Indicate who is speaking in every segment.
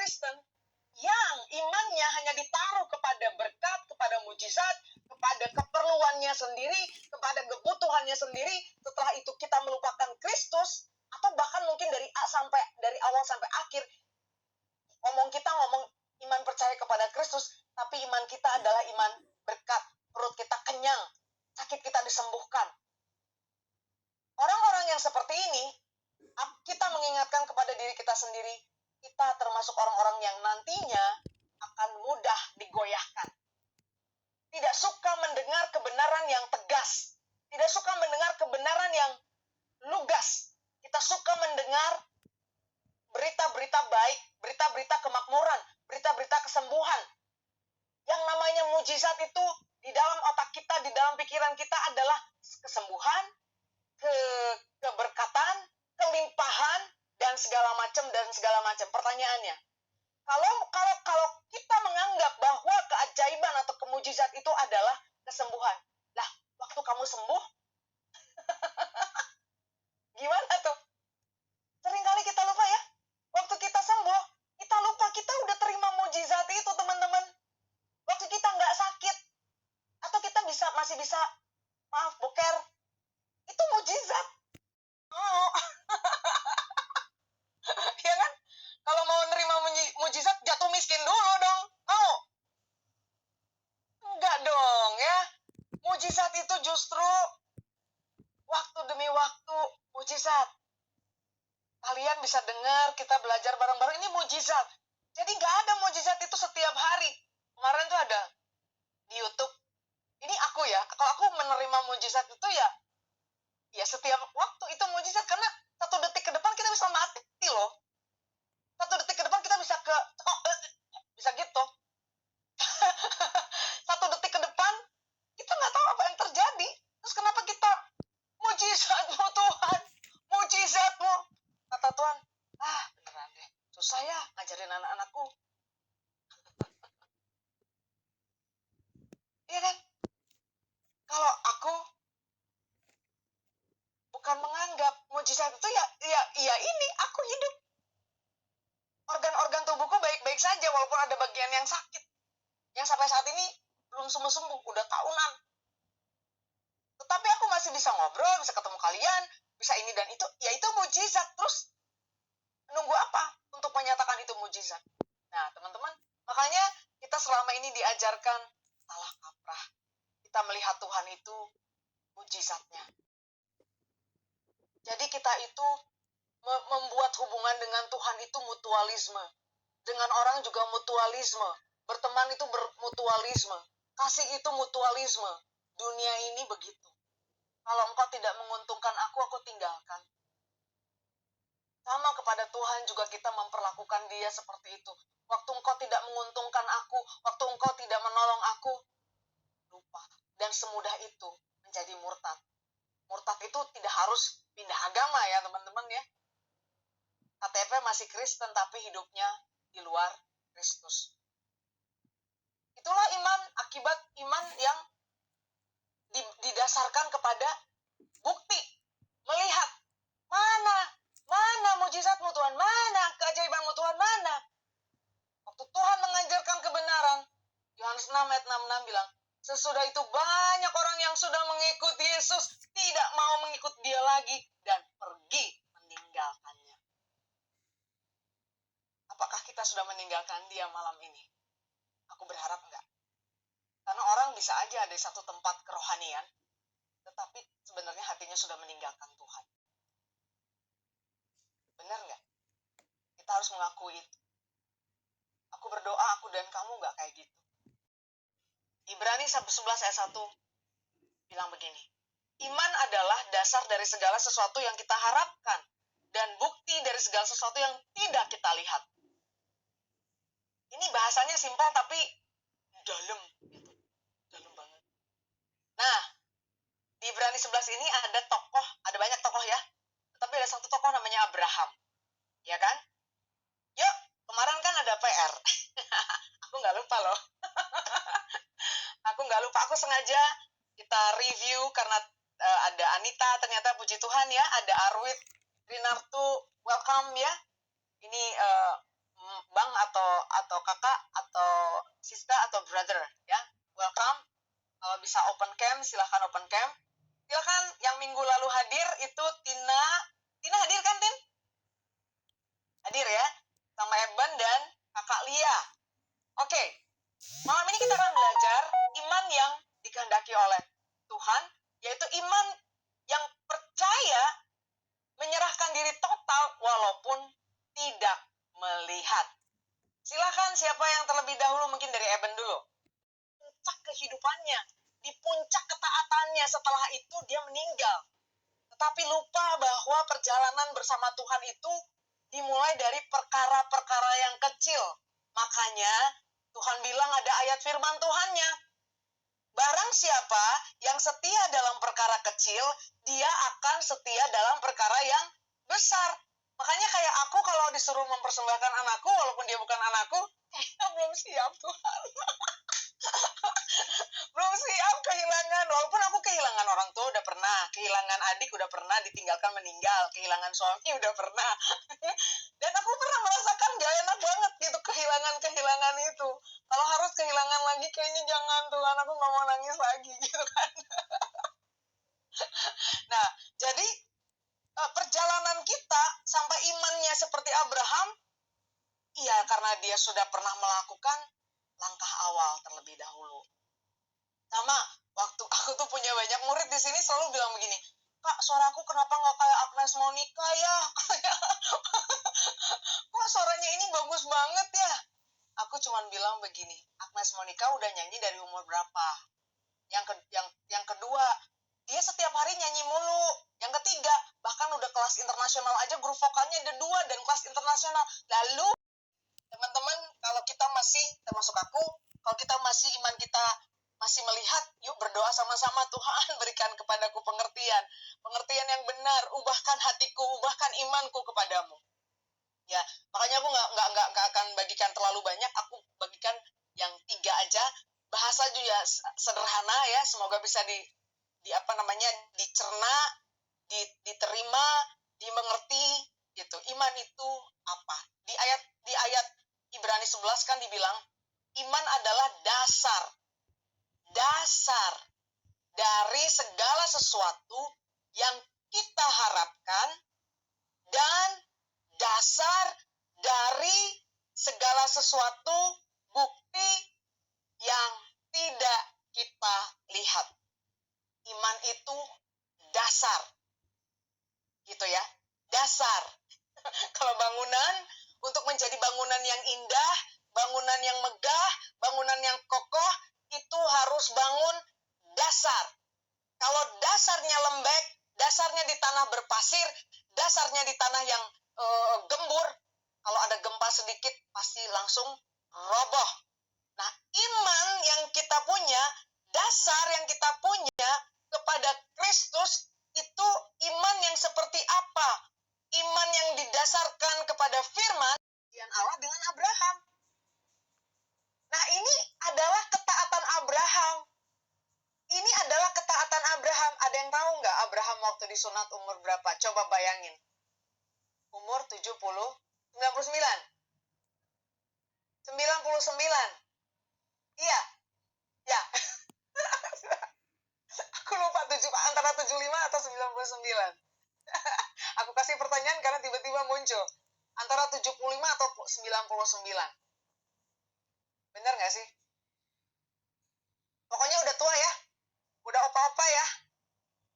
Speaker 1: Kristen yang imannya hanya ditaruh kepada berkat, kepada mujizat, kepada keperluannya sendiri, kepada kebutuhannya sendiri. Setelah itu kita melupakan Kristus, atau bahkan mungkin dari awal sampai akhir ngomong iman percaya kepada Kristus, tapi iman kita adalah iman berkat, perut kita kenyang, sakit kita disembuhkan. Orang-orang yang seperti ini, kita mengingatkan kepada diri kita sendiri, kita termasuk orang-orang yang nantinya akan mudah digoyahkan. Tidak suka mendengar kebenaran yang tegas, tidak suka mendengar kebenaran yang lugas. Kita suka mendengar berita-berita baik, berita-berita kemakmuran, berita-berita kesembuhan. Yang namanya mujizat itu di dalam otak kita, di dalam pikiran kita adalah kesembuhan, keberkatan, kelimpahan, dan segala macam. Pertanyaannya, kalau kita menganggap bahwa keajaiban atau kemujizat itu adalah kesembuhan, lah waktu kamu sembuh, gimana tuh? Seringkali kita lupa ya. Waktu kita sembuh, kita lupa kita udah terima mujizat itu, teman-teman. Waktu kita nggak sakit, atau kita masih bisa, maaf, boker, itu mujizat. Oh. Ya kan? Kalau mau nerima mujizat, jatuh miskin dulu dong. Oh. Enggak dong ya. Mujizat itu justru waktu demi waktu mujizat. Kalian bisa dengar, kita belajar bareng-bareng, ini mujizat. Jadi nggak ada mujizat itu setiap hari. Kemarin tuh ada di YouTube. Ini aku ya, kalau aku menerima mujizat itu ya setiap waktu itu mujizat, karena 1 detik ke depan kita bisa mati loh. 1 detik ke depan kita bisa bisa gitu. 1 detik ke depan kita nggak tahu apa yang terjadi. Terus kenapa kita mujizatmu Tuhan, mujizatmu? Kata Tuhan, beneran deh, susah ya ngajarin anak-anakku. Iya kan? Kalau aku bukan menganggap mujizat itu ya ini, aku hidup. Organ-organ tubuhku baik-baik saja walaupun ada bagian yang sakit. Yang sampai saat ini belum sembuh-sembuh, udah tahunan. Tetapi aku masih bisa ngobrol, bisa ketemu kalian, bisa ini dan itu, ya itu mujizat. Terus nunggu apa untuk menyatakan itu mujizat? Nah, teman-teman, makanya kita selama ini diajarkan salah kaprah. Kita melihat Tuhan itu mujizatnya. Jadi kita itu membuat hubungan dengan Tuhan itu mutualisme. Dengan orang juga mutualisme. Berteman itu bermutualisme. Kasih itu mutualisme. Dunia ini begitu. Kalau engkau tidak menguntungkan aku tinggalkan. Sama kepada Tuhan juga kita memperlakukan dia seperti itu. Waktu engkau tidak menguntungkan aku, waktu engkau tidak menolong aku, lupa. Dan semudah itu menjadi murtad. Murtad itu tidak harus pindah agama ya teman-teman ya. KTP masih Kristen tapi hidupnya di luar Kristus. Itulah iman, akibat iman yang didasarkan kepada bukti. Melihat, mana mujizatmu Tuhan, mana keajaibanmu Tuhan, mana. Waktu Tuhan mengajarkan kebenaran, Yohanes 6 ayat 66 bilang, sesudah itu banyak orang yang sudah mengikuti Yesus, tidak mau mengikut dia lagi, dan pergi meninggalkannya. Apakah kita sudah meninggalkan dia malam ini? Aku berharap enggak. Karena orang bisa aja ada satu tempat kerohanian, tetapi sebenarnya hatinya sudah meninggalkan Tuhan. Benar enggak? Kita harus mengakui itu. Aku berdoa, aku dan kamu enggak kayak gitu. Ibrani 11 ayat 1 bilang begini. Iman adalah dasar dari segala sesuatu yang kita harapkan dan bukti dari segala sesuatu yang tidak kita lihat. Ini bahasanya simpel tapi dalam gitu. Dalam banget. Nah, di Ibrani 11 ini ada banyak tokoh ya. Tapi ada satu tokoh namanya Abraham. Ya kan? Yuk, kemarin kan ada PR. Aku nggak lupa loh. Aku sengaja kita review karena ada Anita, ternyata puji Tuhan ya, ada Arwit, Rinartu, welcome ya. Ini Bang atau silahkan open cam. Silahkan yang minggu lalu hadir itu Tina hadir kan, Tin? Hadir ya, sama Eben dan Kakak Lia. Oke, malam ini kita akan belajar iman yang dikehendaki oleh Tuhan, yaitu iman yang percaya menyerahkan diri total walaupun tidak melihat. Silakan siapa yang terlebih dahulu, mungkin dari Eben dulu. Puncak kehidupannya, di puncak ketaatannya, setelah itu dia meninggal. Tetapi lupa bahwa perjalanan bersama Tuhan itu dimulai dari perkara-perkara yang kecil. Makanya Tuhan bilang ada ayat firman Tuhannya. Barang siapa yang setia dalam perkara kecil, dia akan setia dalam perkara yang besar. Makanya kayak aku kalau disuruh mempersembahkan anakku, walaupun dia bukan anakku, belum siap Tuhan. Belum siap kehilangan, walaupun aku kehilangan orang tua udah pernah, kehilangan adik udah pernah, ditinggalkan meninggal, kehilangan suami udah pernah. Dan aku pernah merasakan gak enak banget gitu kehilangan itu. Kalau harus kehilangan lagi kayaknya jangan Tuhan, aku gak mau nangis lagi gitu kan. Nah, jadi perjalanan kita sampai imannya seperti Abraham, iya karena dia sudah pernah melakukan langkah awal terlebih dahulu. Sama, waktu aku tuh punya banyak murid di sini selalu bilang begini, Kak, suaraku kenapa nggak kayak Agnes Monica ya? Kok suaranya ini bagus banget ya? Aku cuma bilang begini, Agnes Monica udah nyanyi dari umur berapa? Yang kedua, dia setiap hari nyanyi mulu. Yang ketiga, bahkan udah kelas internasional aja, grup vokalnya ada 2 dan kelas internasional. Lalu, teman-teman, kalau kita masih, termasuk aku, kalau kita masih iman kita masih melihat, yuk berdoa sama-sama, Tuhan berikan kepadaku pengertian yang benar, ubahkan hatiku, ubahkan imanku kepadamu. Ya, makanya aku nggak akan bagikan terlalu banyak, aku bagikan yang 3 aja. Bahasa juga sederhana ya, semoga bisa dicerna, diterima, dimengerti gitu. Iman itu apa? Di ayat Ibrani 11 kan dibilang iman adalah dasar dari segala sesuatu yang kita harapkan dan dasar dari segala sesuatu bukti yang tidak kita lihat. Iman itu dasar. Gitu ya. Dasar. Kalau bangunan, untuk menjadi bangunan yang indah, bangunan yang megah, bangunan yang kokoh, itu harus bangun dasar. Kalau dasarnya lembek, dasarnya di tanah berpasir, dasarnya di tanah yang gembur, kalau ada gempa sedikit pasti langsung roboh. Nah, iman yang kita punya, dasar yang kita punya kepada Kristus itu iman yang seperti apa? Iman yang didasarkan kepada firman dan Allah dengan Abraham. Nah, ini adalah ketaatan Abraham. Ini adalah ketaatan Abraham. Ada yang tahu nggak Abraham waktu disunat umur berapa? Coba bayangin. Umur 99. 99. Iya. Ya. Aku lupa antara 75 atau 99. Aku kasih pertanyaan karena tiba-tiba muncul. Antara 75 atau 99. Bener nggak sih? Pokoknya udah tua ya. Udah opa-opa ya.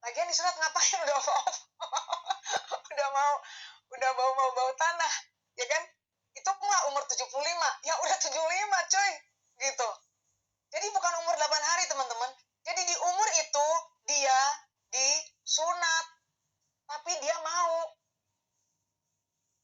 Speaker 1: Lagian disunat ngapain udah opa-opa? udah bau tanah. Ya kan? Itu nggak umur 75. Ya udah 75 coy. Gitu. Jadi bukan umur 8 hari teman-teman. Jadi di umur itu dia disunat. Tapi dia mau.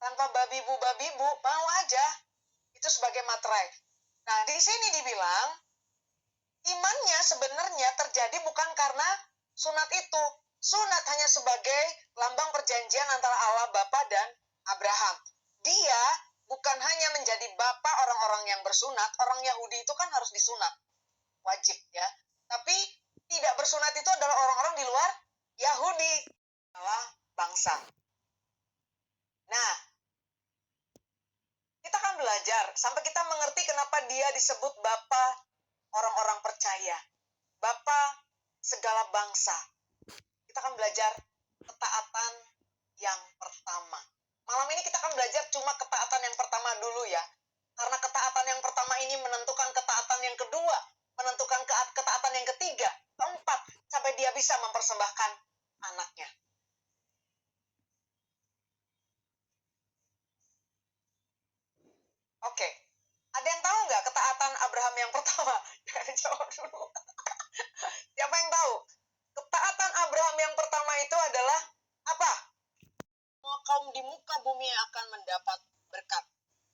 Speaker 1: Tanpa babi-bu, mau aja. Itu sebagai materai. Nah, di sini dibilang, imannya sebenarnya terjadi bukan karena sunat itu. Sunat hanya sebagai lambang perjanjian antara Allah Bapa dan Abraham. Dia bukan hanya menjadi bapa orang-orang yang bersunat. Orang Yahudi itu kan harus disunat. Wajib ya. Tapi tidak bersunat itu adalah orang-orang di luar Yahudi. Adalah bangsa. Nah, kita akan belajar sampai kita mengerti kenapa dia disebut Bapa orang-orang percaya. Bapa segala bangsa. Kita akan belajar ketaatan yang pertama. Malam ini kita akan belajar cuma ketaatan yang pertama dulu ya. Karena ketaatan yang pertama ini menentukan ketaatan yang kedua, menentukan ketaatan yang ketiga, keempat, sampai dia bisa mempersembahkan anaknya. Oke, ada yang tahu nggak ketaatan Abraham yang pertama? Jangan jawab dulu. Siapa yang tahu? Ketaatan Abraham yang pertama itu adalah apa? Semua kaum di muka bumi akan mendapat berkat.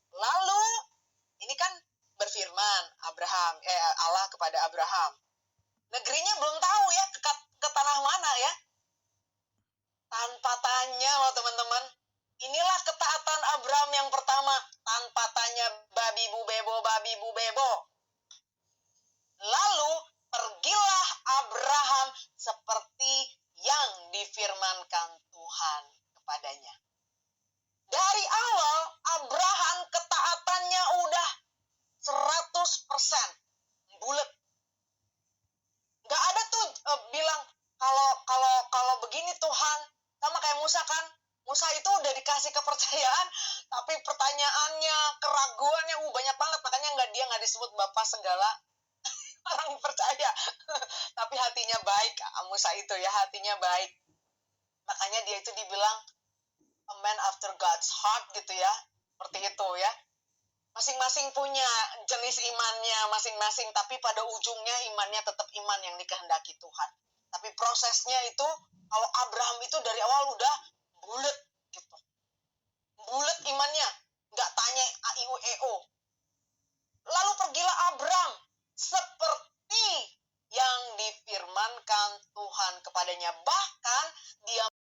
Speaker 1: Lalu, ini kan berfirman Allah kepada Abraham. Negerinya belum tahu ya ke tanah mana ya. Tanpa tanya loh teman-teman. Inilah ketaatan Abraham yang pertama. Tanpa tanya babi bu bebo. Lalu pergilah Abraham seperti yang difirmankan Tuhan kepadanya. Dari awal Abraham ketaatannya udah 100% bulat. Gak ada tuh bilang kalau begini Tuhan, sama kayak Musa kan. Musa itu udah dikasih kepercayaan, tapi pertanyaannya, keraguannya banyak banget. Makanya dia nggak disebut Bapak segala orang percaya. Tapi hatinya baik, Musa itu ya, hatinya baik. Makanya dia itu dibilang a man after God's heart gitu ya. Seperti itu ya. Masing-masing punya jenis imannya masing-masing, tapi pada ujungnya imannya tetap iman yang dikehendaki Tuhan. Tapi prosesnya itu, kalau Abraham itu dari awal udah bulet gitu. Bulet imannya, nggak tanya AIUEO. Lalu pergilah Abraham seperti yang difirmankan Tuhan kepadanya. Bahkan dia